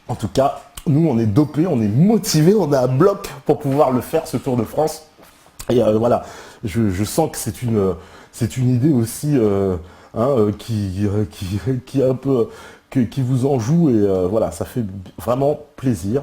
En tout cas, nous, on est dopés, on est motivés, on a un bloc pour pouvoir le faire, ce Tour de France. Et voilà, je sens que c'est une idée aussi qui est un peu, qui vous en joue. Et voilà, ça fait vraiment plaisir.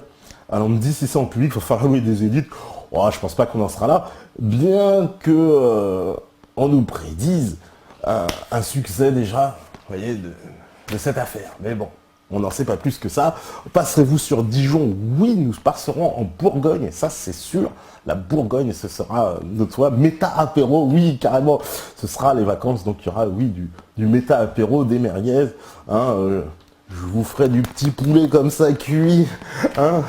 Alors on me dit si c'est en public, il va falloir louer des élites. Oh, je pense pas qu'on en sera là. Bien que on nous prédise un succès déjà, vous voyez, de cette affaire. Mais bon, on n'en sait pas plus que ça. Passerez-vous sur Dijon? Oui, nous passerons en Bourgogne, et ça c'est sûr. La Bourgogne, ce sera notre fois. Méta apéro, oui, carrément. Ce sera les vacances, donc il y aura, oui, du méta apéro, des merguez. Je vous ferai du petit poulet comme ça cuit. Hein,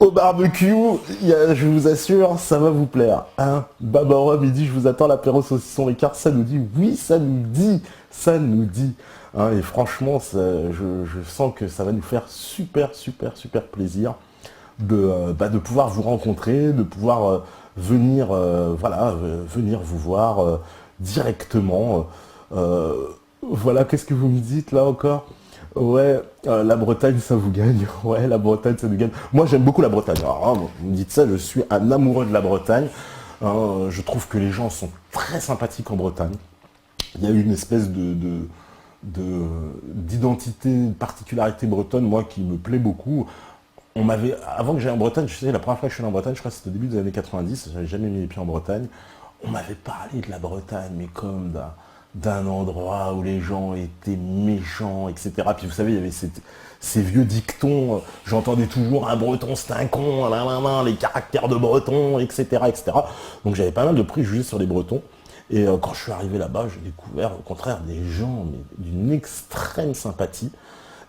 au barbecue, je vous assure, ça va vous plaire. Hein, Baba Rome, il dit, je vous attends l'apéro saucisson Ricard. Ça nous dit, oui, ça nous dit, ça nous dit. Hein, et franchement, je sens que ça va nous faire super, super, super plaisir de pouvoir vous rencontrer, de pouvoir venir, venir vous voir directement. Voilà, qu'est-ce que vous me dites là encore? Ouais, la Bretagne, ça vous gagne. Ouais, la Bretagne, ça nous gagne. Moi, j'aime beaucoup la Bretagne. Alors, hein, vous me dites ça, je suis un amoureux de la Bretagne. Je trouve que les gens sont très sympathiques en Bretagne. Il y a une espèce d'identité, de particularité bretonne, moi, qui me plaît beaucoup. Avant que j'aille en Bretagne, je sais, la première fois que je suis allé en Bretagne, je crois que c'était au début des années 90, j'avais jamais mis les pieds en Bretagne. On m'avait parlé de la Bretagne, mais comme d'un endroit où les gens étaient méchants, etc. Puis vous savez, il y avait ces vieux dictons, j'entendais toujours un breton c'est un con, les caractères de breton, etc., etc. Donc j'avais pas mal de préjugés sur les bretons. Et quand je suis arrivé là-bas, j'ai découvert au contraire des gens d'une extrême sympathie.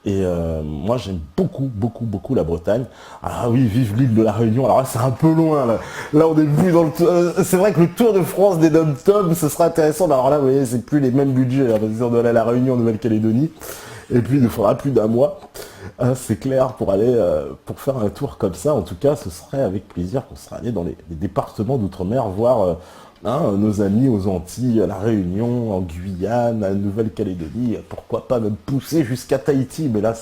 Et moi j'aime beaucoup, beaucoup, beaucoup la Bretagne. Ah oui, vive l'île de la Réunion. Alors là c'est un peu loin. Là on est plus dans le... c'est vrai que le Tour de France des dom-toms, ce sera intéressant. Mais alors là, vous voyez, c'est plus les mêmes budgets. Parce qu'on doit aller à la Réunion en Nouvelle-Calédonie. Et puis il nous faudra plus d'un mois. C'est clair, pour aller pour faire un tour comme ça. En tout cas, ce serait avec plaisir qu'on serait allé dans les départements d'outre-mer, voir nos amis aux Antilles, à la Réunion, en Guyane, à la Nouvelle-Calédonie, pourquoi pas même pousser jusqu'à Tahiti, mais là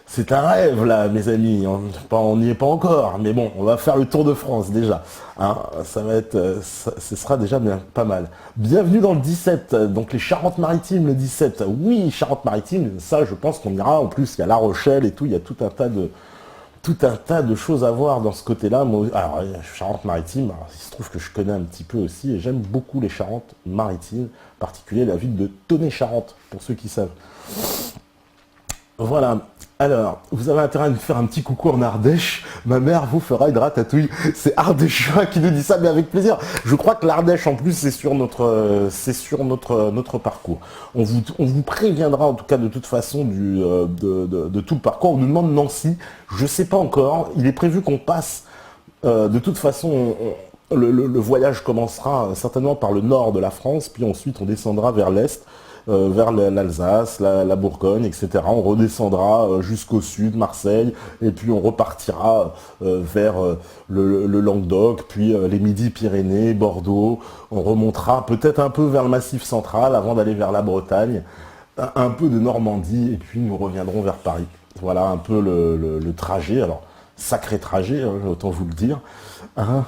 c'est un rêve là, mes amis, on n'y est pas encore, mais bon, on va faire le Tour de France déjà, hein, ça va être, ce sera déjà bien, pas mal. Bienvenue dans le 17, donc les Charentes-Maritimes le 17, oui, Charentes-Maritimes, ça je pense qu'on ira, en plus il y a La Rochelle et tout, il y a tout un tas de choses à voir dans ce côté-là. Alors, Charente-Maritime, il se trouve que je connais un petit peu aussi, et j'aime beaucoup les Charentes-Maritimes, en particulier la ville de Tonnet-Charente, pour ceux qui savent. Voilà. Alors, vous avez intérêt à nous faire un petit coucou en Ardèche. Ma mère vous fera une ratatouille. C'est Ardéchois qui nous dit ça, mais avec plaisir. Je crois que l'Ardèche, en plus, c'est sur notre parcours. On vous préviendra, en tout cas, de toute façon, de tout le parcours. On nous demande Nancy. Je sais pas encore. Il est prévu qu'on passe. De toute façon, le voyage commencera certainement par le nord de la France, puis ensuite on descendra vers l'est. Vers l'Alsace, la Bourgogne, etc. On redescendra jusqu'au sud, Marseille, et puis on repartira vers le Languedoc, puis les Midi-Pyrénées, Bordeaux. On remontera peut-être un peu vers le Massif central avant d'aller vers la Bretagne, un peu de Normandie, et puis nous reviendrons vers Paris. Voilà un peu le trajet. Alors, sacré trajet, hein, autant vous le dire. Hein.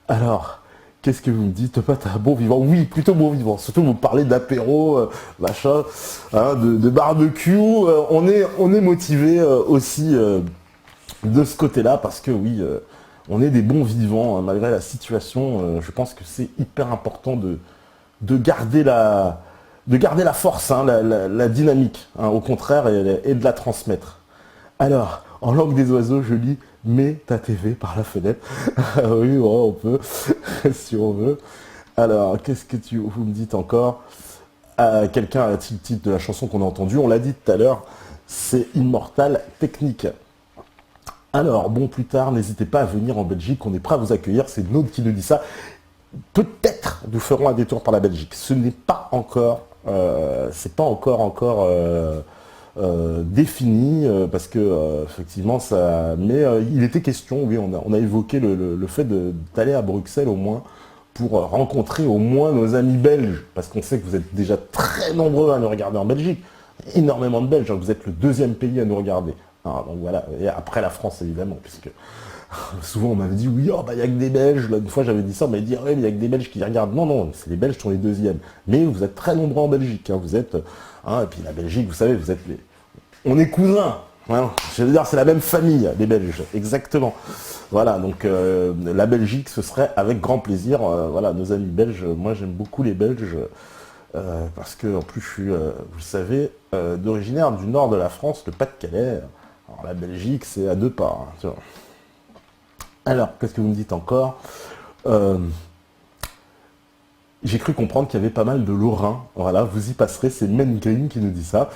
Alors... Qu'est-ce que vous me dites? Pas t'as bon vivant? Oui, plutôt bon vivant. Surtout vous parlez d'apéro, machin, hein, de barbecue. On est motivé aussi de ce côté-là parce que oui, on est des bons vivants hein, malgré la situation. Je pense que c'est hyper important de garder la force, hein, la dynamique, hein, au contraire, et de la transmettre. Alors, en langue des oiseaux, je lis mets ta TV par la fenêtre. Oui, oh, on peut, si on veut. Alors, qu'est-ce que vous me dites encore? Quelqu'un a-t-il le titre de la chanson qu'on a entendue? On l'a dit tout à l'heure, c'est Immortal Technique. Alors, bon, plus tard, n'hésitez pas à venir en Belgique, on est prêt à vous accueillir, c'est Naude qui nous dit ça. Peut-être nous ferons un détour par la Belgique. Ce n'est pas encore, défini parce que effectivement ça. Mais il était question, oui, on a évoqué le fait d'aller à Bruxelles au moins pour rencontrer au moins nos amis belges, parce qu'on sait que vous êtes déjà très nombreux à nous regarder en Belgique, énormément de Belges, hein, vous êtes le deuxième pays à nous regarder. Donc voilà, et après la France évidemment, puisque souvent on m'avait dit oui, oh, bah il y a que des Belges. Là, une fois j'avais dit ça, on m'avait dit ouais, mais il y a que des Belges qui regardent. Non, non, c'est les Belges qui sont les deuxièmes. Mais vous êtes très nombreux en Belgique, hein. Vous êtes, et puis la Belgique, vous savez, vous êtes les, on est cousins. Hein. Je veux dire, c'est la même famille, les Belges, exactement. Voilà, donc la Belgique, ce serait avec grand plaisir. Voilà, nos amis belges, moi j'aime beaucoup les Belges, parce que en plus je suis, vous le savez, d'originaire du nord de la France, le Pas-de-Calais. Alors la Belgique, c'est à 2 pas. Hein, tu vois. Alors, qu'est-ce que vous me dites encore? Euh, J'ai cru comprendre qu'il y avait pas mal de Lorrains. Voilà, vous y passerez, c'est Men Green qui nous dit ça.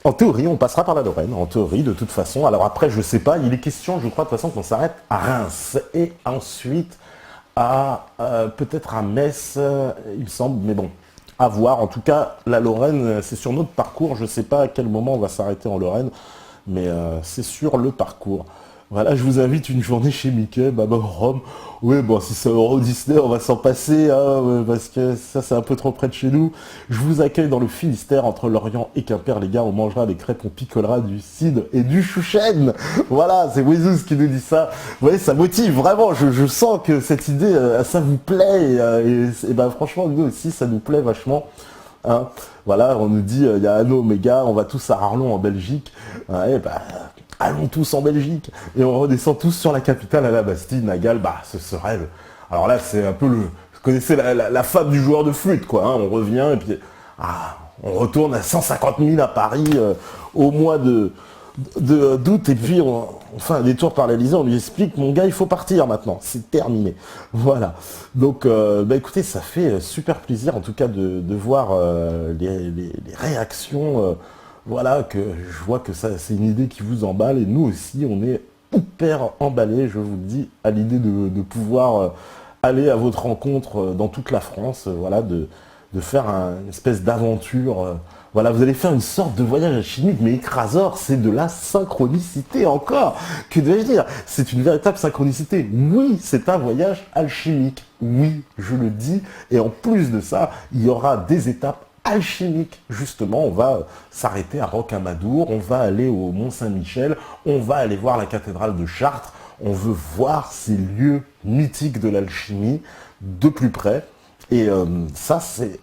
En théorie, on passera par la Lorraine, en théorie, de toute façon. Alors après, je sais pas, il est question, je crois, de toute façon, qu'on s'arrête à Reims. Et ensuite, à peut-être à Metz, il me semble, mais bon, à voir. En tout cas, la Lorraine, c'est sur notre parcours. Je sais pas à quel moment on va s'arrêter en Lorraine, mais c'est sur le parcours. Voilà, je vous invite une journée chez Mickey, Baba Rome. Oui, bon, si c'est Euro Disney, on va s'en passer, hein, ouais, parce que ça, c'est un peu trop près de chez nous. Je vous accueille dans le Finistère, entre Lorient et Quimper, les gars. On mangera des crêpes, on picolera du cidre et du chouchen. Voilà, c'est Wizus qui nous dit ça. Vous voyez, ça motive, vraiment. Je sens que cette idée, ça vous plaît. Et ben, franchement, nous aussi, ça nous plaît vachement. Hein. Voilà, on nous dit, il y a Anno Omega, on va tous à Arlon en Belgique. Et bah, allons tous en Belgique. Et on redescend tous sur la capitale à la Bastille, Nagal, bah ce serait le... Alors là, c'est un peu le... Vous connaissez la fable du joueur de flûte, quoi. Hein. On revient et puis... on retourne à 150 000 à Paris au mois d'août, et puis on fait un détour par l'Elysée, on lui explique, mon gars, il faut partir maintenant, c'est terminé. Voilà. Donc, bah écoutez, ça fait super plaisir, en tout cas, de voir les réactions. Voilà, que je vois que ça, c'est une idée qui vous emballe, et nous aussi, on est hyper emballés, je vous le dis, à l'idée de pouvoir aller à votre rencontre dans toute la France, voilà, de faire une espèce d'aventure. Voilà, vous allez faire une sorte de voyage alchimique, mais écraseur, c'est de la synchronicité encore. Que devais-je dire? C'est une véritable synchronicité. Oui, c'est un voyage alchimique. Oui, je le dis. Et en plus de ça, il y aura des étapes alchimiques. Justement, on va s'arrêter à Rocamadour, on va aller au Mont-Saint-Michel, on va aller voir la cathédrale de Chartres. On veut voir ces lieux mythiques de l'alchimie de plus près. Et ça, c'est...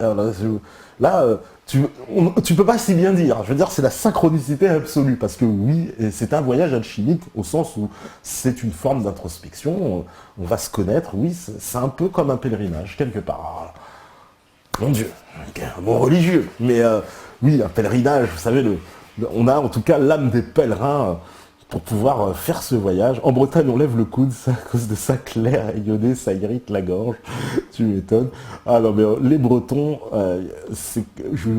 tu peux pas si bien dire. Je veux dire, c'est la synchronicité absolue. Parce que oui, c'est un voyage alchimique au sens où c'est une forme d'introspection. On va se connaître. Oui, c'est un peu comme un pèlerinage, quelque part. Mon Dieu, un mot religieux. Mais oui, un pèlerinage, vous savez, on a en tout cas l'âme des pèlerins pour pouvoir faire ce voyage. En Bretagne, on lève le coude, ça, à cause de ça, clair, rayonné, ça irrite la gorge. Tu m'étonnes. Ah non, mais les Bretons, je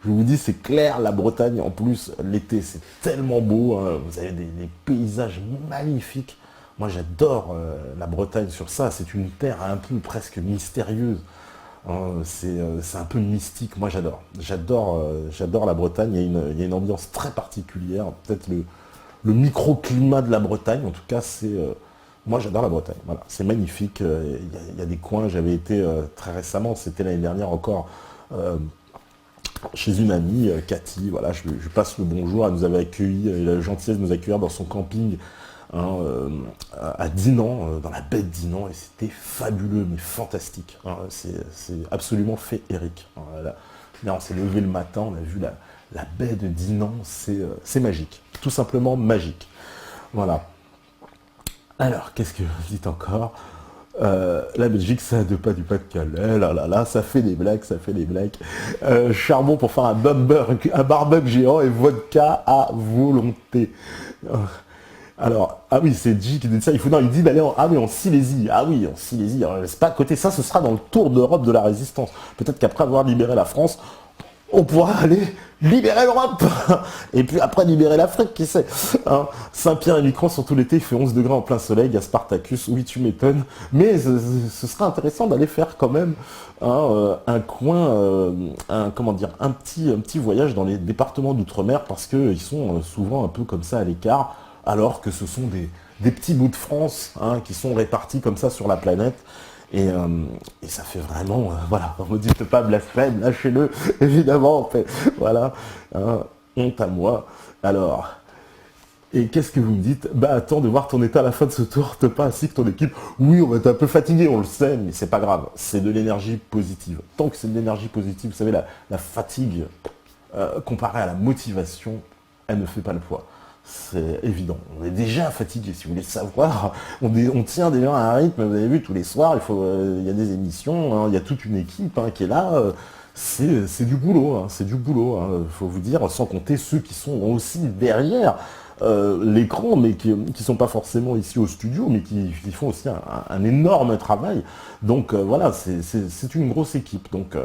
vous dis, c'est clair, la Bretagne, en plus, l'été, c'est tellement beau. Hein. Vous avez des paysages magnifiques. Moi, j'adore la Bretagne sur ça. C'est une terre un peu presque mystérieuse. C'est un peu mystique. Moi, j'adore. J'adore la Bretagne. Il y a une ambiance très particulière. Peut-être le microclimat de la Bretagne, en tout cas, c'est... moi, j'adore la Bretagne, voilà, c'est magnifique. Il y a des coins, j'avais été très récemment, c'était l'année dernière encore, chez une amie, Cathy, voilà, je passe le bonjour, elle nous avait accueillis, elle a la gentillesse de nous accueillir dans son camping, hein, à Dinan, dans la baie de Dinan, et c'était fabuleux, mais fantastique. Hein, c'est absolument féerique. Hein, là, on s'est levé le matin, on a vu la baie de Dinan, c'est magique. Tout simplement magique. Voilà. Alors, qu'est-ce que vous dites encore? La Belgique, c'est à 2 pas du Pas-de-Calais. Là, ça fait des blagues, ça fait des blagues. Charbon pour faire un barbecue géant et vodka à volonté. Alors, ah oui, c'est G qui dit ça. Il dit d'aller en Silésie. Ah oui, en Silésie. Alors, c'est pas à côté. Ça, ce sera dans le tour d'Europe de la résistance. Peut-être qu'après avoir libéré la France, on pourra aller libérer l'Europe. Et puis après libérer l'Afrique, qui sait. Hein. Saint-Pierre et Miquelon, surtout l'été, il fait 11 degrés en plein soleil. Il y a Spartacus, oui, tu m'étonnes. Mais ce sera intéressant d'aller faire quand même un coin, un petit voyage dans les départements d'outre-mer, parce qu'ils sont souvent un peu comme ça à l'écart, alors que ce sont des petits bouts de France, hein, qui sont répartis comme ça sur la planète. Et ça fait vraiment, voilà, on me dit pas blasphème, lâchez-le, évidemment, en fait, voilà, hein, honte à moi. Alors, Et qu'est-ce que vous me dites? Bah attends de voir ton état à la fin de ce tour, t'es pas ainsi que ton équipe. Oui, on va être un peu fatigué, on le sait, mais c'est pas grave. C'est de l'énergie positive. Tant que c'est de l'énergie positive, vous savez, la fatigue, comparée à la motivation, elle ne fait pas le poids. C'est évident. On est déjà fatigué, si vous voulez savoir. On tient déjà à un rythme, vous avez vu, tous les soirs, il y a des émissions, hein, il y a toute une équipe hein, qui est là. C'est du boulot, hein, c'est du boulot. Hein, faut vous dire, sans compter ceux qui sont aussi derrière l'écran, mais qui ne sont pas forcément ici au studio, mais qui font aussi un énorme travail. Donc voilà, c'est une grosse équipe. Donc,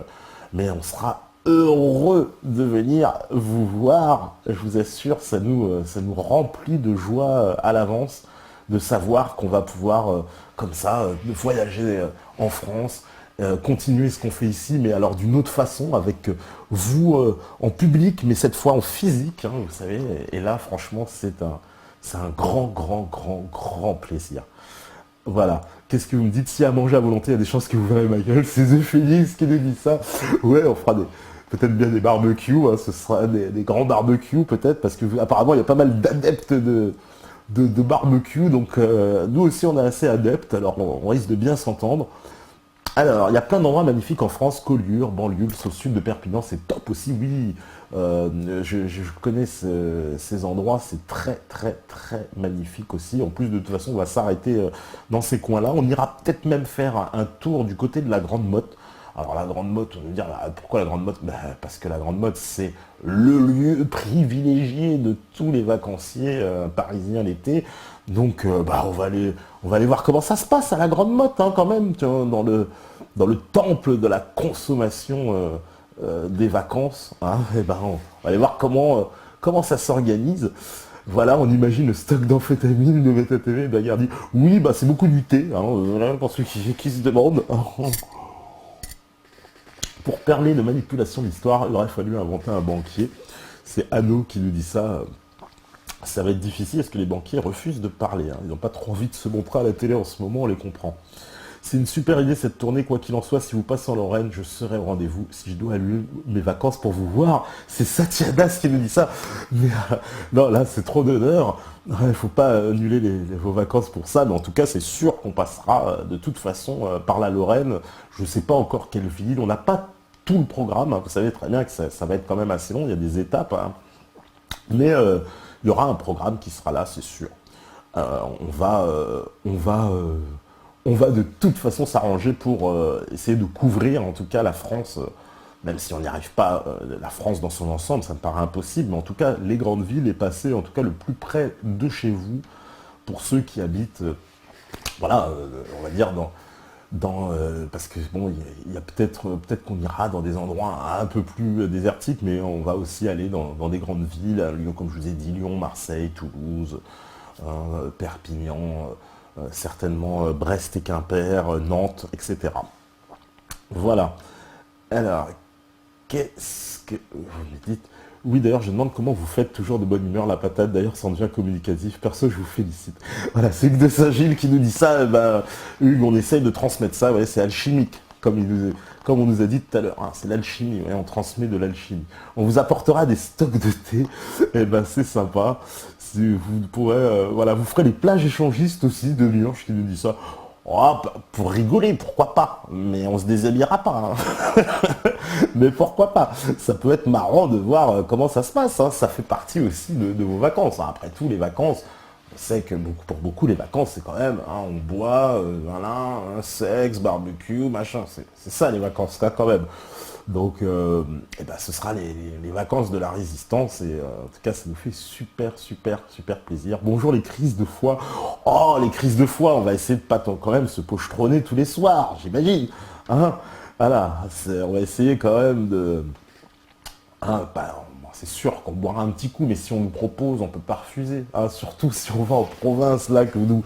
mais on sera heureux de venir vous voir. Je vous assure, ça nous remplit de joie à l'avance de savoir qu'on va pouvoir, comme ça, voyager en France, continuer ce qu'on fait ici, mais alors d'une autre façon, avec vous en public, mais cette fois en physique, hein, vous savez. Et là, franchement, c'est un grand, grand, grand, grand plaisir. Voilà. Qu'est-ce que vous me dites? Si à manger à volonté, il y a des chances que vous verrez ma gueule. C'est The Phoenix qui nous dit ça. Ouais, on fera peut-être bien des barbecues. Hein, ce sera des grands barbecues peut-être, parce que apparemment il y a pas mal d'adeptes de barbecue. Donc nous aussi on est assez adeptes. Alors on risque de bien s'entendre. Alors, il y a plein d'endroits magnifiques en France, Collioure, Banlieue, au sud de Perpignan, c'est top aussi, oui. Je connais ces endroits, c'est très très très magnifique aussi. En plus, de toute façon, on va s'arrêter dans ces coins-là. On ira peut-être même faire un tour du côté de la Grande Motte. Alors la Grande Motte, on va me dire, bah, pourquoi la Grande Motte? Bah, parce que la Grande Motte, c'est le lieu privilégié de tous les vacanciers parisiens l'été. Donc bah, on va aller voir comment ça se passe à la Grande Motte hein, quand même, tu vois, dans le temple de la consommation des vacances. Hein, et ben, on va aller voir comment ça s'organise. Voilà, on imagine le stock d'amphétamines, de méthamphétamine, Bagarre dit, oui, bah, c'est beaucoup du thé, hein, voilà, pour ceux qui se demandent. Pour parler de manipulation de l'histoire, il aurait fallu inventer un banquier. C'est Anno qui nous dit ça. Ça va être difficile parce que les banquiers refusent de parler. Hein. Ils n'ont pas trop envie de se montrer à la télé en ce moment, on les comprend. C'est une super idée cette tournée, quoi qu'il en soit, si vous passez en Lorraine, je serai au rendez-vous. Si je dois annuler mes vacances pour vous voir, c'est Satiadas qui nous dit ça. Mais non, là c'est trop d'honneur. Il ne faut pas annuler vos vacances pour ça, mais en tout cas c'est sûr qu'on passera de toute façon par la Lorraine. Je ne sais pas encore quelle ville, on n'a pas tout le programme, hein. Vous savez très bien que ça va être quand même assez long, il y a des étapes. Hein. Mais il y aura un programme qui sera là, c'est sûr. On va de toute façon s'arranger pour essayer de couvrir en tout cas la France, même si on n'y arrive pas, la France dans son ensemble, ça me paraît impossible, mais en tout cas les grandes villes et passer en tout cas le plus près de chez vous pour ceux qui habitent, voilà, on va dire parce que bon, il y a peut-être qu'on ira dans des endroits un peu plus désertiques, mais on va aussi aller dans des grandes villes, à Lyon, comme je vous ai dit, Lyon, Marseille, Toulouse, Perpignan, certainement Brest et Quimper, Nantes, etc. Voilà. Alors, qu'est-ce que vous me dites? Oui, d'ailleurs, je demande comment vous faites toujours de bonne humeur la patate. D'ailleurs, ça en devient communicatif. Perso, je vous félicite. Voilà, c'est Hugues de Saint-Gilles qui nous dit ça. Eh ben, Hugues, on essaye de transmettre ça. Ouais, c'est alchimique, comme on nous a dit tout à l'heure. Hein, c'est l'alchimie. Ouais, on transmet de l'alchimie. On vous apportera des stocks de thé. Eh ben, c'est sympa. Vous pourrez, voilà, vous ferez les plages échangistes aussi de Murge qui nous dit ça. Oh, pour rigoler, pourquoi pas? Mais on se déshabillera pas. Hein. Mais pourquoi pas? Ça peut être marrant de voir comment ça se passe. Hein. Ça fait partie aussi de vos vacances. Hein. Après tout, les vacances, on sait que pour beaucoup, les vacances, c'est quand même, hein, on boit, voilà, un sexe, barbecue, machin. C'est ça les vacances, là, quand même. Donc, eh ben, ce sera les vacances de la résistance et en tout cas, ça nous fait super, super, super plaisir. Bonjour les crises de foie. Oh, les crises de foie, on va essayer de pas quand même se pochetronner tous les soirs, j'imagine. Hein, voilà, on va essayer quand même de... Hein, bon, c'est sûr qu'on boira un petit coup, mais si on nous propose, on peut pas refuser. Hein, surtout si on va en province, là, que vous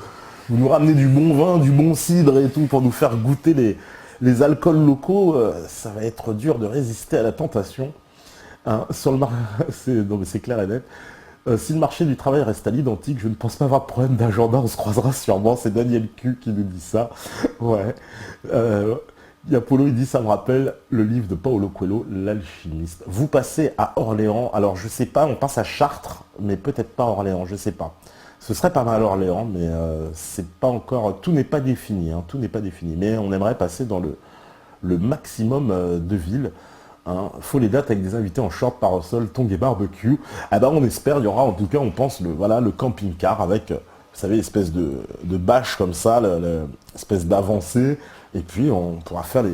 nous ramenez du bon vin, du bon cidre et tout, pour nous faire goûter les alcools locaux, ça va être dur de résister à la tentation. Hein, sur le non mais c'est clair et net. Si le marché du travail reste à l'identique, je ne pense pas avoir de problème d'agenda, on se croisera sûrement. C'est Daniel Q qui nous dit ça. Ouais. Il y a Polo, il dit, ça me rappelle le livre de Paulo Coelho, L'Alchimiste. Vous passez à Orléans, alors je sais pas, on passe à Chartres, mais peut-être pas Orléans, je sais pas. Ce serait pas mal Orléans, mais c'est pas encore, tout n'est pas défini, hein, tout n'est pas défini. Mais on aimerait passer dans le maximum de villes. Hein. Faut les dates avec des invités en short, parasol, tongs et barbecue. Ah ben on espère, il y aura en tout cas, on pense, voilà, le camping-car avec, vous savez, espèce de bâche comme ça, espèce d'avancée. Et puis on pourra faire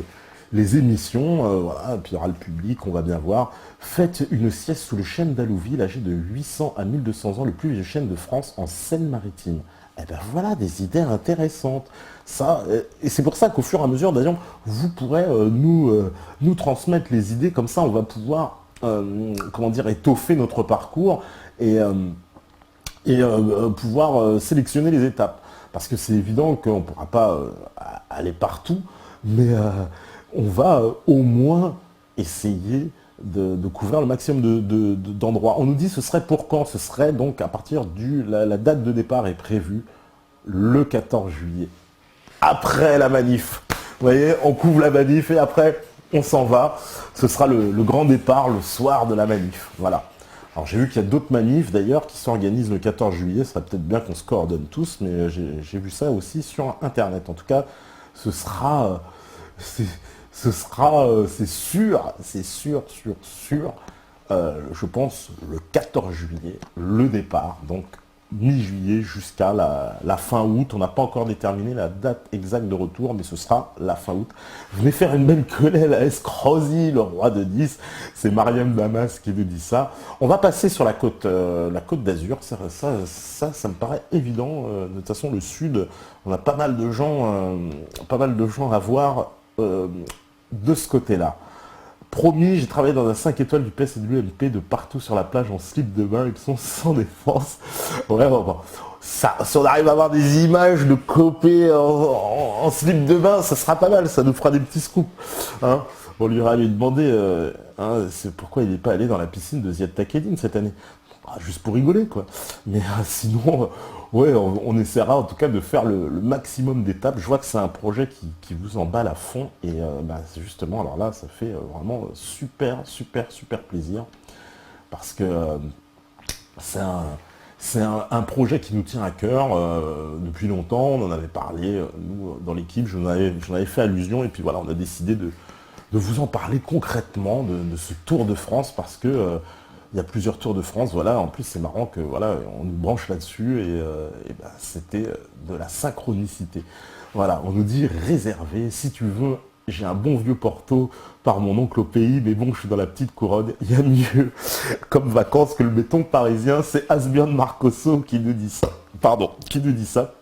les émissions, voilà, et puis il y aura le public, on va bien voir. Faites une sieste sous le chêne d'Allouville, âgé de 800 à 1200 ans, le plus vieux chêne de France en Seine-Maritime. Eh ben voilà des idées intéressantes. Ça, et c'est pour ça qu'au fur et à mesure, d'ailleurs, vous pourrez nous transmettre les idées, comme ça on va pouvoir, comment dire, étoffer notre parcours et, pouvoir sélectionner les étapes. Parce que c'est évident qu'on ne pourra pas aller partout, mais on va au moins essayer de couvrir le maximum d'endroits. On nous dit ce serait pour quand? Ce serait donc à partir la date de départ est prévue le 14 juillet. Après la manif. Vous voyez, on couvre la manif et après on s'en va. Ce sera le grand départ le soir de la manif. Voilà. Alors j'ai vu qu'il y a d'autres manifs d'ailleurs qui s'organisent le 14 juillet. Ce serait peut-être bien qu'on se coordonne tous, mais j'ai vu ça aussi sur Internet. En tout cas, ce sera... c'est sûr, je pense, le 14 juillet, le départ, donc mi-juillet jusqu'à la fin août. On n'a pas encore déterminé la date exacte de retour, mais ce sera la fin août. Venez faire une belle querelle à Escrozy, le roi de 10. C'est Mariam Damas qui nous dit ça. On va passer sur la côte d'Azur. Ça me paraît évident. De toute façon, le sud, on a pas mal de gens à voir de ce côté-là. Promis, j'ai travaillé dans un 5 étoiles du PSWMP de partout sur la plage en slip de bain, ils sont sans défense. Vraiment, bon. Ça, si on arrive à avoir des images de copés en slip de bain, ça sera pas mal, ça nous fera des petits scoops. Hein. On lui aura lui demandé c'est pourquoi il n'est pas allé dans la piscine de Ziad Takedine cette année. Juste pour rigoler, quoi. Mais sinon, ouais, on essaiera en tout cas de faire le maximum d'étapes. Je vois que c'est un projet qui vous emballe à fond. Et justement, alors là, ça fait vraiment super plaisir. Parce que c'est un projet qui nous tient à cœur depuis longtemps. On en avait parlé, nous, dans l'équipe. J'en avais fait allusion. Et puis voilà, on a décidé de vous en parler concrètement de ce Tour de France. Parce que... il y a plusieurs Tours de France, voilà. En plus, c'est marrant que voilà, on nous branche là-dessus et c'était de la synchronicité. Voilà, on nous dit réservé. Si tu veux, j'ai un bon vieux Porto par mon oncle au pays, mais bon, je suis dans la petite couronne. Il y a mieux comme vacances que le béton parisien. C'est Asbjørn Marcosso qui nous dit ça. Pardon, qui nous dit ça.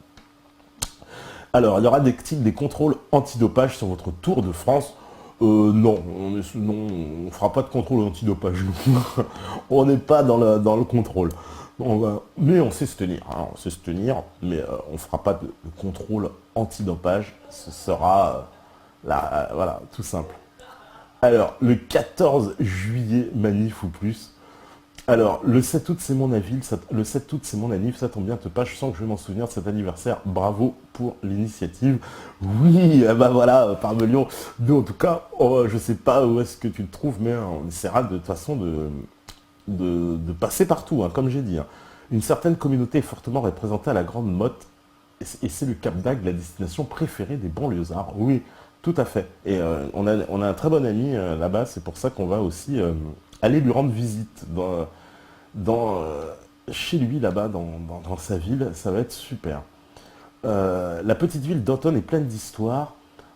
Alors, il y aura des contrôles antidopage sur votre Tour de France. Non, on fera pas de contrôle antidopage. On n'est pas dans le contrôle. Mais on sait se tenir, hein, on sait se tenir, mais on fera pas de contrôle antidopage. Ce sera voilà, tout simple. Alors, le 14 juillet, manif ou plus. Alors, le 7 août, c'est mon avis. Le 7 août, c'est mon anniv. Ça tombe bien, te pas. Je sens que je vais m'en souvenir de cet anniversaire. Bravo pour l'initiative. Oui, voilà, Parmelion. Nous, en tout cas, je sais pas où est-ce que tu te trouves, mais on essaiera de toute façon de passer partout, hein, comme j'ai dit. Hein. Une certaine communauté est fortement représentée à la Grande Motte. Et c'est le Cap d'Agde, la destination préférée des banlieusards. Oui, tout à fait. Et on a un très bon ami là-bas. C'est pour ça qu'on va aussi... aller lui rendre visite chez lui là-bas, dans sa ville, ça va être super. La petite ville d'Anton est pleine d'histoire.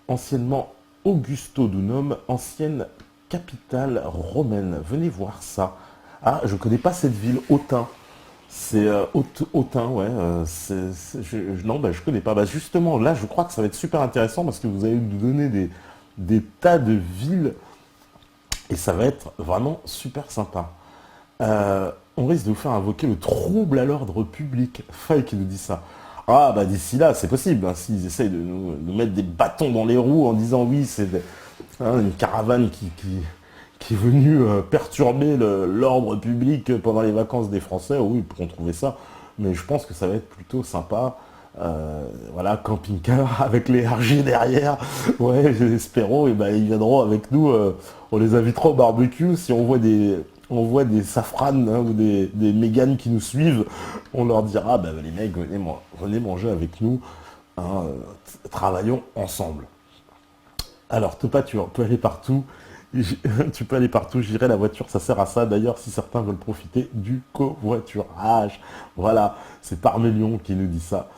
Anciennement Augusto Dunum, ancienne capitale romaine. Venez voir ça. Ah, je ne connais pas cette ville, Autun. C'est Autun, ouais. Non, je ne connais pas. Justement, là, je crois que ça va être super intéressant parce que vous allez nous donner des tas de villes. Et ça va être vraiment super sympa. On risque de vous faire invoquer le trouble à l'ordre public. Faye qui nous dit ça. Ah d'ici là, c'est possible. Hein, s'ils essayent de nous mettre des bâtons dans les roues en disant oui, c'est une caravane qui est venue perturber l'ordre public pendant les vacances des Français, oui, ils pourront trouver ça. Mais je pense que ça va être plutôt sympa. Voilà, camping-car avec les RG derrière. Ouais, espérons, et ils viendront avec nous. On les invitera au barbecue. Si on voit des on voit des Safran hein, ou des Mégane qui nous suivent, on leur dira, bah, les mecs, venez manger avec nous, hein, travaillons ensemble. Alors, Topa, tu peux aller partout. Tu peux aller partout, j'irai la voiture, ça sert à ça. D'ailleurs, si certains veulent profiter du covoiturage. Voilà, c'est Parmélion qui nous dit ça.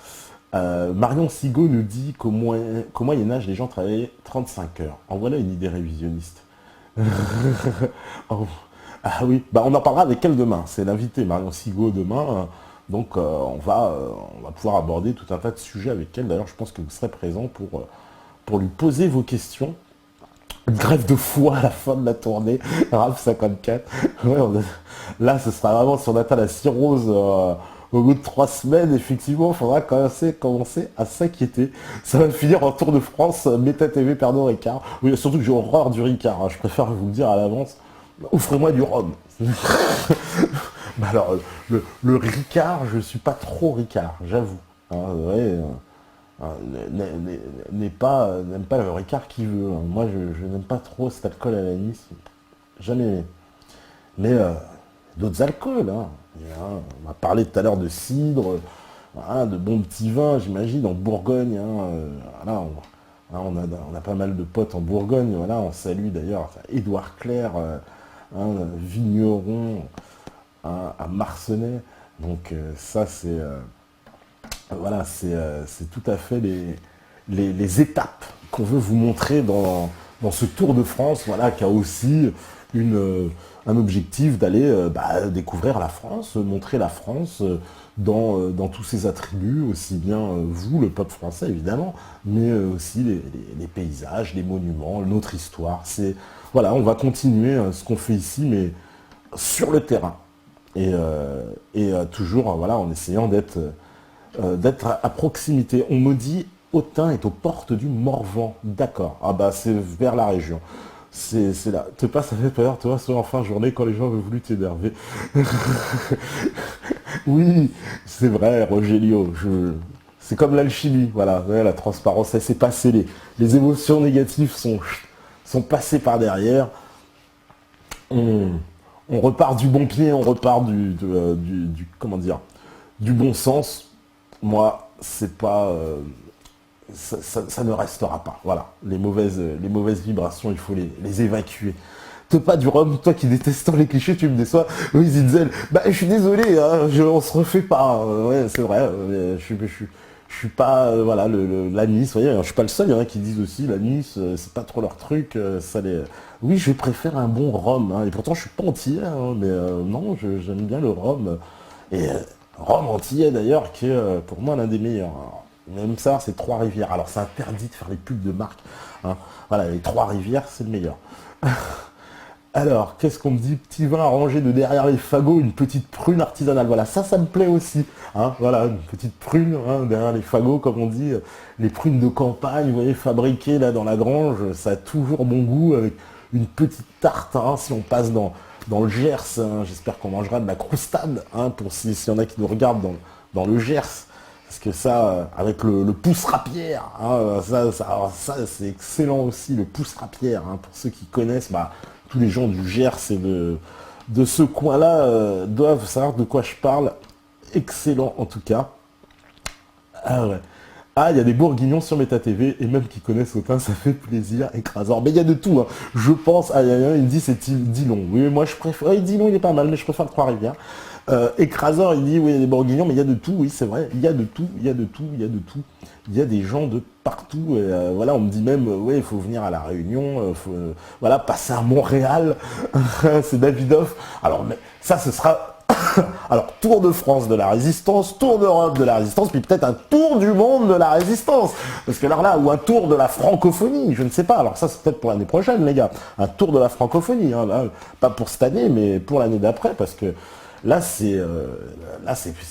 Marion Sigaud nous dit qu'au Moyen-Âge, les gens travaillaient 35 heures. En voilà une idée révisionniste. Oh, ah oui, bah, on en parlera avec elle demain. C'est l'invité Marion Sigaud demain. Donc on va pouvoir aborder tout un tas de sujets avec elle. D'ailleurs, je pense que vous serez présent pour lui poser vos questions. Une grève de foie à la fin de la tournée, RAF 54. Ouais, là, ce sera vraiment si on atteint la cirrhose au bout de 3 semaines, effectivement, il faudra commencer à s'inquiéter. Ça va finir en Tour de France, Méta TV, Pernod Ricard. Oui, surtout que j'ai horreur du Ricard, hein. Je préfère vous le dire à l'avance. Offrez-moi du rhum. Bah alors, le Ricard, je suis pas trop Ricard, j'avoue. Hein, ouais, n'aime pas le Ricard qui veut, hein. Moi, je n'aime pas trop cet alcool à l'anis. Jamais aimé. Mais d'autres alcools, hein. On a parlé tout à l'heure de cidre, hein, de bons petits vins, j'imagine, en Bourgogne. Hein, voilà, on a pas mal de potes en Bourgogne. Voilà, on salue d'ailleurs Édouard Clair, hein, vigneron hein, à Marcenais. Donc ça, c'est voilà, c'est tout à fait les étapes qu'on veut vous montrer dans ce Tour de France, voilà, qui a aussi un objectif d'aller découvrir la France, montrer la France dans tous ses attributs, aussi bien vous, le peuple français évidemment, mais aussi les paysages, les monuments, notre histoire. Voilà, on va continuer ce qu'on fait ici, mais sur le terrain. Et toujours voilà, en essayant d'être à proximité. On me dit Autun est aux portes du Morvan. D'accord. Ah bah c'est vers la région. C'est là. Te pas, ça fait peur, toi, soit en fin de journée quand les gens veulent voulu t'énerver. Oui, c'est vrai, Rogelio. C'est comme l'alchimie, voilà. Ouais, la transparence, ça s'est passé. Les émotions négatives sont passées par derrière. On, on repart du bon pied, on repart comment dire, du bon sens. Moi, c'est pas, ça ne restera pas. Voilà, les mauvaises vibrations, il faut les évacuer. Pas du rhum, toi qui détestes les clichés, tu me déçois. Oui, Zinzel, bah je suis désolé, hein, on se refait pas. Ouais, c'est vrai, je suis pas, voilà, l'anis, vous voyez, je suis pas le seul, il y en a qui disent aussi, l'anis, c'est pas trop leur truc, ça les... Oui, je préfère un bon rhum, hein, et pourtant je suis pas antillais, hein, mais non, j'aime bien le rhum. Et rhum antillais d'ailleurs, qui est pour moi l'un des meilleurs. Alors, même ça, c'est Trois-Rivières. Alors c'est interdit de faire les pubs de marque, hein. Voilà, les Trois-Rivières, c'est le meilleur. Alors, qu'est-ce qu'on me dit? Petit vin rangé de derrière les fagots, une petite prune artisanale. Voilà, ça me plaît aussi. Hein, voilà, une petite prune hein, derrière les fagots, comme on dit. Les prunes de campagne, vous voyez, fabriquées là dans la grange, ça a toujours bon goût avec une petite tarte. Hein, si on passe dans le Gers, hein, j'espère qu'on mangera de la croustade, hein, pour s'il y en a qui nous regardent dans le Gers. Parce que ça, avec le pouce rapière, hein, ça c'est excellent aussi, le pouce rapière. Hein, pour ceux qui connaissent, bah, tous les gens du Gers et de ce coin-là doivent savoir de quoi je parle. Excellent en tout cas. Ah ouais. Ah, il y a des bourguignons sur Méta TV, et même qui connaissent Autun, ça fait plaisir, écrasant. Mais il y a de tout, hein. Je pense, il y en a un, il me dit c'est Dillon. Oui, moi je préfère, oui, Dillon il est pas mal, mais je préfère le Trois-Rivières. Écraseur, il dit oui, il y a des bourguignons, mais il y a de tout, oui, c'est vrai, il y a de tout, il y a de tout, il y a de tout. Il y a des gens de partout, et voilà, on me dit même, oui, il faut venir à La Réunion, voilà, passer à Montréal, c'est Davidoff. Alors, mais, ça, ce sera... Alors, Tour de France de la Résistance, Tour d'Europe de la Résistance, puis peut-être un Tour du monde de la Résistance. Parce que alors là, ou un Tour de la francophonie, je ne sais pas. Alors ça, c'est peut-être pour l'année prochaine, les gars. Un Tour de la francophonie, hein, là, pas pour cette année, mais pour l'année d'après, parce que là, c'est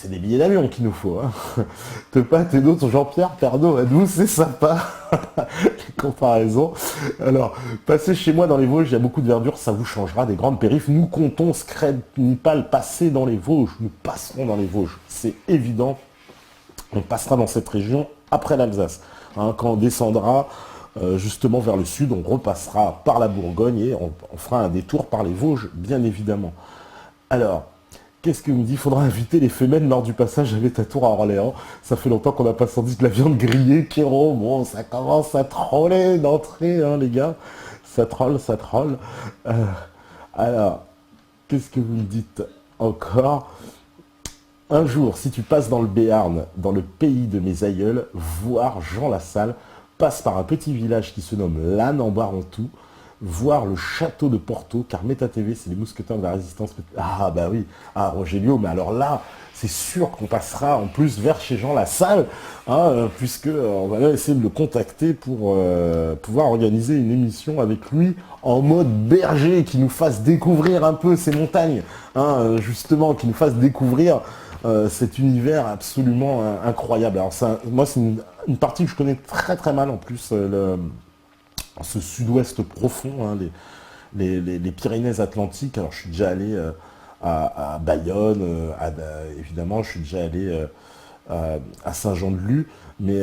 des billets d'avion qu'il nous faut. Hein. T'es d'autres, Jean-Pierre Pernaut, êtes-vous, c'est sympa. Les comparaisons. Alors, passez chez moi dans les Vosges, il y a beaucoup de verdure, ça vous changera des grandes périphes. Nous comptons Scred Nipal passer dans les Vosges. Nous passerons dans les Vosges, c'est évident. On passera dans cette région après l'Alsace. Hein, quand on descendra justement vers le sud, on repassera par la Bourgogne et on fera un détour par les Vosges, bien évidemment. Alors, qu'est-ce que me dit? Faudra inviter les femelles lors du passage avec ta tour à Orléans. Ça fait longtemps qu'on n'a pas senti de la viande grillée, Kéro. Bon, ça commence à troller d'entrée, hein, les gars. Ça troll, ça troll. Euh, alors, qu'est-ce que vous me dites encore? Un jour, si tu passes dans le Béarn, dans le pays de mes aïeuls, voir Jean Lassalle, passe par un petit village qui se nomme Lannes en Barentou, voir le château de Porto, car Meta TV, c'est les mousquetaires de la résistance. Ah bah oui, ah Rogelio, mais alors là, c'est sûr qu'on passera en plus vers chez Jean Lassalle, hein, puisque on va là essayer de le contacter pour pouvoir organiser une émission avec lui en mode berger, qui nous fasse découvrir un peu ces montagnes, hein, justement, qui nous fasse découvrir cet univers absolument incroyable. Alors ça, moi, c'est une partie que je connais très très mal en plus, ce sud-ouest profond, hein, les Pyrénées-Atlantiques. Alors je suis déjà allé à Bayonne, évidemment, je suis déjà allé à Saint-Jean-de-Luz, mais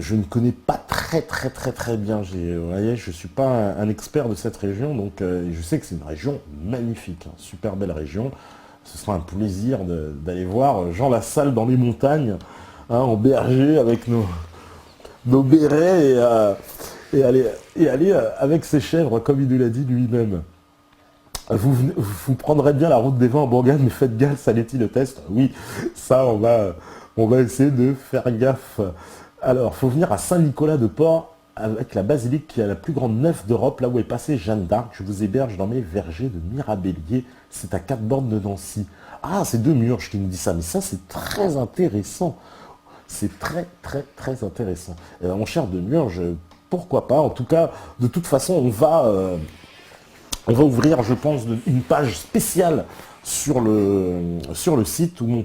je ne connais pas très très très très bien. Vous voyez, je ne suis pas un expert de cette région, donc je sais que c'est une région magnifique, hein, super belle région. Ce sera un plaisir d'aller voir Jean Lassalle dans les montagnes, hein, en berger avec nos bérets et aller avec ses chèvres, comme il nous l'a dit lui-même. Vous prendrez bien la route des vents en Bourgogne, mais faites gaffe, ça l'est-il le test? Oui, ça, on va essayer de faire gaffe. Alors, faut venir à Saint-Nicolas-de-Port, avec la basilique qui a la plus grande nef d'Europe, là où est passée Jeanne d'Arc. Je vous héberge dans mes vergers de Mirabellier. C'est à 4 bornes de Nancy. Ah, c'est Demurge qui nous dit ça, mais ça, c'est très intéressant. C'est très, très, très intéressant. Mon cher Demurge, pourquoi pas? En tout cas, de toute façon, on va ouvrir, je pense, une page spéciale sur le site où vous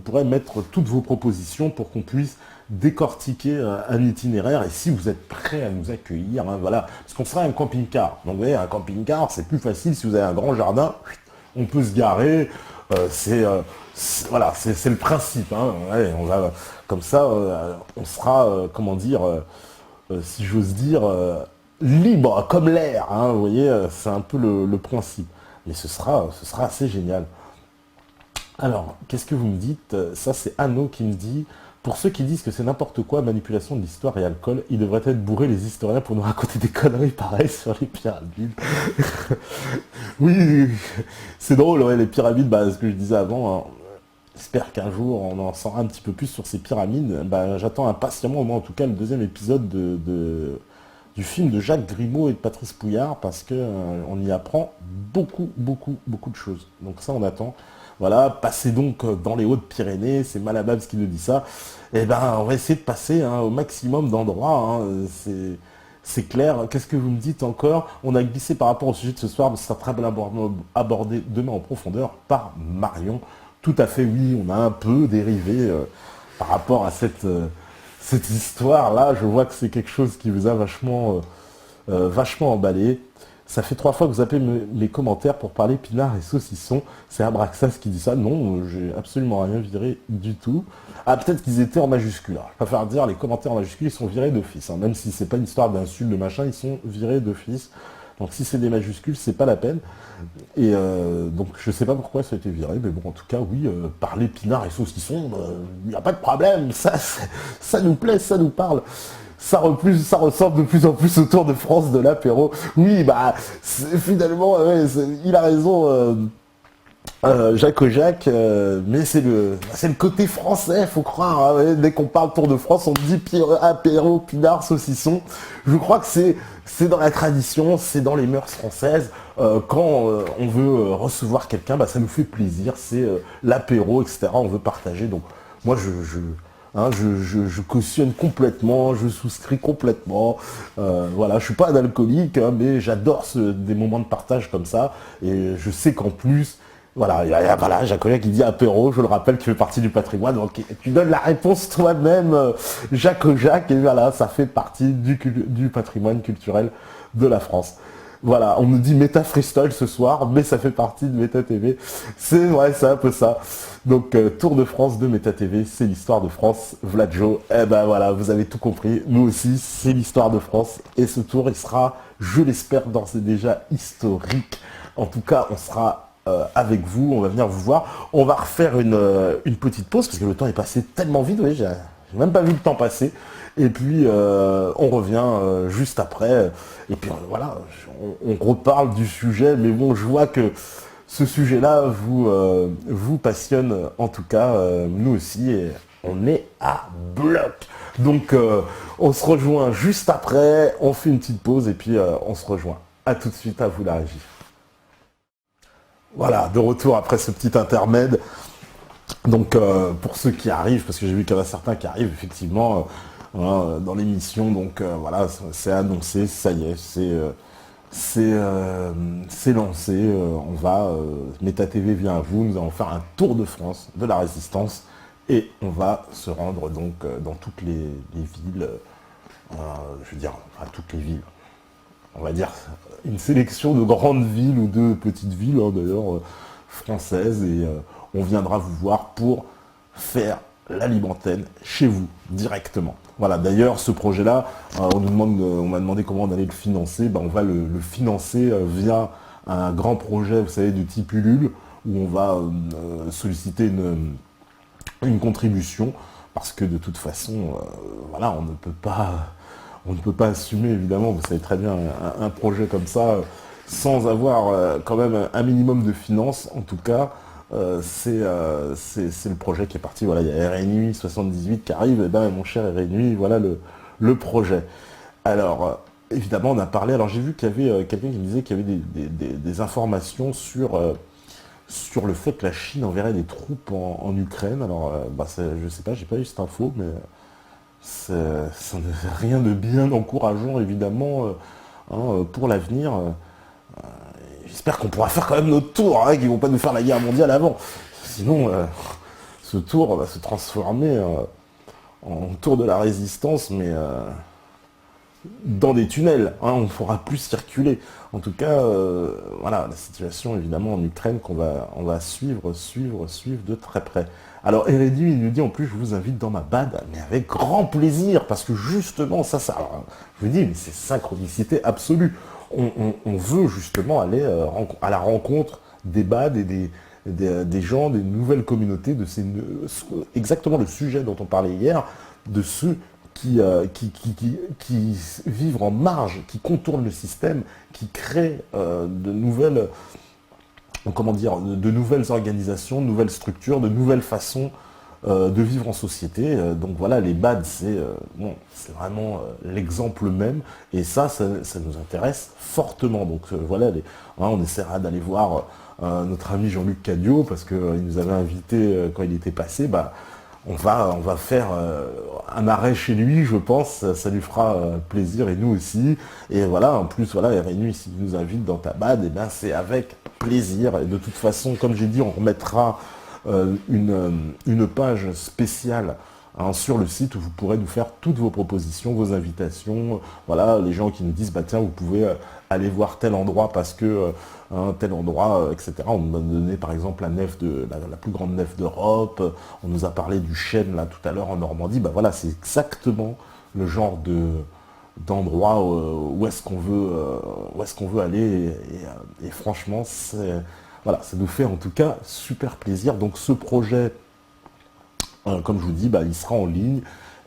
pourrez mettre toutes vos propositions pour qu'on puisse décortiquer un itinéraire. Et si vous êtes prêt à nous accueillir, hein, voilà, parce qu'on sera un camping-car. Donc vous voyez, un camping-car, c'est plus facile si vous avez un grand jardin, on peut se garer. Voilà, c'est le principe. Hein, ouais, comme ça, on sera, comment dire, si j'ose dire, libre comme l'air. Hein, vous voyez, c'est un peu le principe. Mais ce sera assez génial. Alors, qu'est-ce que vous me dites? Ça, c'est Anno qui me dit, pour ceux qui disent que c'est n'importe quoi, manipulation de l'histoire et alcool, ils devraient être bourrés les historiens pour nous raconter des conneries pareilles sur les pyramides. Oui, c'est drôle, ouais, les pyramides, bah, ce que je disais avant, hein, j'espère qu'un jour on en saura un petit peu plus sur ces pyramides. Bah, j'attends impatiemment, au moins en tout cas, le deuxième épisode du film de Jacques Grimaud et de Patrice Pouillard, parce que on y apprend beaucoup, beaucoup, beaucoup de choses. Donc ça, on attend. Voilà, passez donc dans les Hautes-Pyrénées, c'est Malababs qui nous dit ça. Eh ben, on va essayer de passer, hein, au maximum d'endroits, hein, c'est clair. Qu'est-ce que vous me dites encore? On a glissé par rapport au sujet de ce soir, mais ça sera très bien abordé demain en profondeur par Marion. Tout à fait, oui, on a un peu dérivé par rapport à cette histoire-là. Je vois que c'est quelque chose qui vous a vachement emballé. Ça fait 3 fois que vous appelez mes commentaires pour parler pinard et saucisson. C'est Abraxas qui dit ça. Non, j'ai absolument rien viré du tout. Ah, peut-être qu'ils étaient en majuscule. Alors, je préfère dire, les commentaires en majuscule, ils sont virés d'office. Hein. Même si c'est pas une histoire d'insulte, de machin, ils sont virés d'office. Donc si c'est des majuscules, c'est pas la peine. Et donc je sais pas pourquoi ça a été viré, mais bon, en tout cas, oui, parler pinard et saucisson, il n'y a pas de problème. Ça nous plaît, ça nous parle. Ça ressemble de plus en plus au Tour de France de l'apéro. Oui, bah, finalement, ouais, il a raison, Jacques Ojac, mais c'est le côté français, faut croire. Hein, ouais, dès qu'on parle Tour de France, on dit apéro, pinard, saucisson. Je crois que c'est dans la tradition, c'est dans les mœurs françaises. Quand on veut recevoir quelqu'un, bah, ça nous fait plaisir, c'est l'apéro, etc. On veut partager. Donc, moi, je cautionne complètement, je souscris complètement. Voilà, je suis pas un alcoolique, hein, mais j'adore des moments de partage comme ça. Et je sais qu'en plus, voilà, voilà, j'ai un collègue qui dit apéro, je le rappelle, qui fait partie du patrimoine. Donc tu donnes la réponse toi-même, Jacques, et voilà, ça fait partie du patrimoine culturel de la France. Voilà, on nous dit Méta Freestyle ce soir, mais ça fait partie de Méta TV. C'est ouais, c'est un peu ça. Donc Tour de France de Méta TV, c'est l'histoire de France. Vladjo, eh ben voilà, vous avez tout compris. Nous aussi, c'est l'histoire de France. Et ce tour, il sera, je l'espère, d'ores et déjà historique. En tout cas, on sera avec vous, on va venir vous voir. On va refaire une petite pause, parce que le temps est passé tellement vite, oui, j'ai même pas vu le temps passer. Et puis on revient juste après. Et puis voilà, on reparle du sujet. Mais bon, je vois que ce sujet-là vous passionne en tout cas. Nous aussi, et on est à bloc. Donc on se rejoint juste après. On fait une petite pause et puis on se rejoint. À tout de suite, à vous la régie. Voilà, de retour après ce petit intermède. Donc pour ceux qui arrivent, parce que j'ai vu qu'il y en a certains qui arrivent effectivement dans l'émission, donc voilà, c'est annoncé, ça y est, c'est lancé, on va, Méta TV vient à vous, nous allons faire un tour de France de la résistance et on va se rendre donc dans toutes les villes, je veux dire, à toutes les villes, on va dire une sélection de grandes villes ou de petites villes d'ailleurs françaises et on viendra vous voir pour faire la libre antenne chez vous directement. Voilà, d'ailleurs ce projet-là, on m'a demandé comment on allait le financer. Ben, on va le financer via un grand projet, vous savez, de type Ulule, où on va solliciter une contribution, parce que de toute façon, voilà, on ne peut pas assumer, évidemment, vous savez très bien, un projet comme ça, sans avoir quand même un minimum de finances. En tout cas, c'est le projet qui est parti. Voilà, il y a RNUI 78 qui arrive, et ben mon cher RNUI, voilà le projet. Alors, évidemment, on a parlé, alors j'ai vu qu'il y avait quelqu'un qui me disait qu'il y avait des informations sur le fait que la Chine enverrait des troupes en Ukraine. Alors, je sais pas, j'ai pas eu cette info, mais ça n'est rien de bien encourageant, évidemment, pour l'avenir. J'espère qu'on pourra faire quand même notre tour, qu'ils vont pas nous faire la guerre mondiale avant. Sinon, ce tour va se transformer en tour de la résistance, mais dans des tunnels. On ne pourra plus circuler. En tout cas, voilà, la situation évidemment en Ukraine on va suivre de très près. Alors Erédi, il nous dit en plus, je vous invite dans ma bad, mais avec grand plaisir, parce que justement, alors, je vous dis, mais c'est synchronicité absolue. On veut justement aller à la rencontre des bads et des gens, des nouvelles communautés, exactement le sujet dont on parlait hier, de ceux qui vivent en marge, qui contournent le système, qui créent de nouvelles, comment dire, de nouvelles organisations, de nouvelles structures, de nouvelles façons de vivre en société. Donc voilà, les BAD, c'est vraiment l'exemple même, et ça nous intéresse fortement. Donc voilà, on essaiera d'aller voir notre ami Jean-Luc Cadio, parce qu'il nous avait invité quand il était passé. On va faire un arrêt chez lui, je pense, ça lui fera plaisir, et nous aussi. Et voilà, en plus, voilà, RNU, s'il nous invite dans ta bad, et ben c'est avec plaisir. Et de toute façon, comme j'ai dit, on remettra une page spéciale sur le site où vous pourrez nous faire toutes vos propositions, vos invitations. Voilà, les gens qui nous disent, tiens, vous pouvez aller voir tel endroit parce que tel endroit, etc. On nous a donné par exemple la plus grande nef d'Europe. On nous a parlé du chêne là tout à l'heure en Normandie. Voilà, c'est exactement le genre d'endroit où est-ce qu'on veut aller. Et franchement, voilà, ça nous fait en tout cas super plaisir. Donc ce projet, comme je vous dis, il sera en ligne,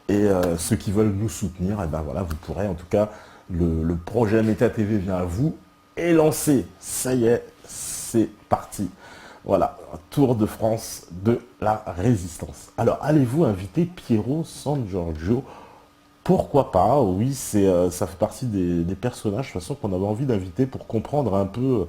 et ceux qui veulent nous soutenir, voilà, vous pourrez en tout cas, le projet Méta TV vient à vous, est lancé. Ça y est, c'est parti. Voilà, un tour de France de la résistance. Alors, allez-vous inviter Piero San Giorgio? Pourquoi pas? Oui, ça fait partie des personnages, de toute façon, qu'on avait envie d'inviter pour comprendre un peu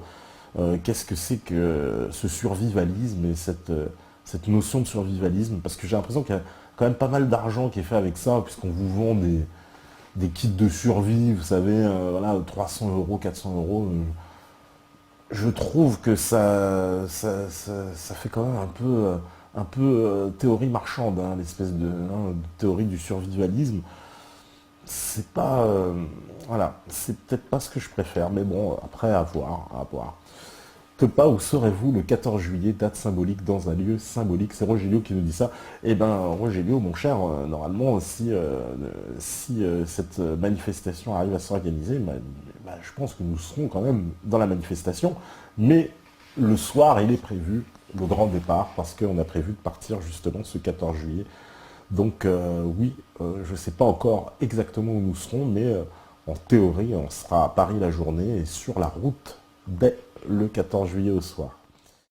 qu'est-ce que c'est que ce survivalisme et cette notion de survivalisme, parce que j'ai l'impression qu'il y a quand même pas mal d'argent qui est fait avec ça, puisqu'on vous vend des kits de survie, vous savez, voilà, 300 euros, 400 euros. Je trouve que ça fait quand même un peu théorie marchande, l'espèce de théorie du survivalisme. c'est pas, voilà, c'est peut-être pas ce que je préfère, mais bon, après, à voir, à voir. Tepa, où serez-vous le 14 juillet, date symbolique dans un lieu symbolique? C'est Rogelio qui nous dit ça. Eh ben, Rogelio, mon cher, normalement, si cette manifestation arrive à s'organiser, je pense que nous serons quand même dans la manifestation. Mais le soir, il est prévu le grand départ, parce qu'on a prévu de partir justement ce 14 juillet. Donc oui, je ne sais pas encore exactement où nous serons, mais en théorie, on sera à Paris la journée et sur la route dès le 14 juillet au soir.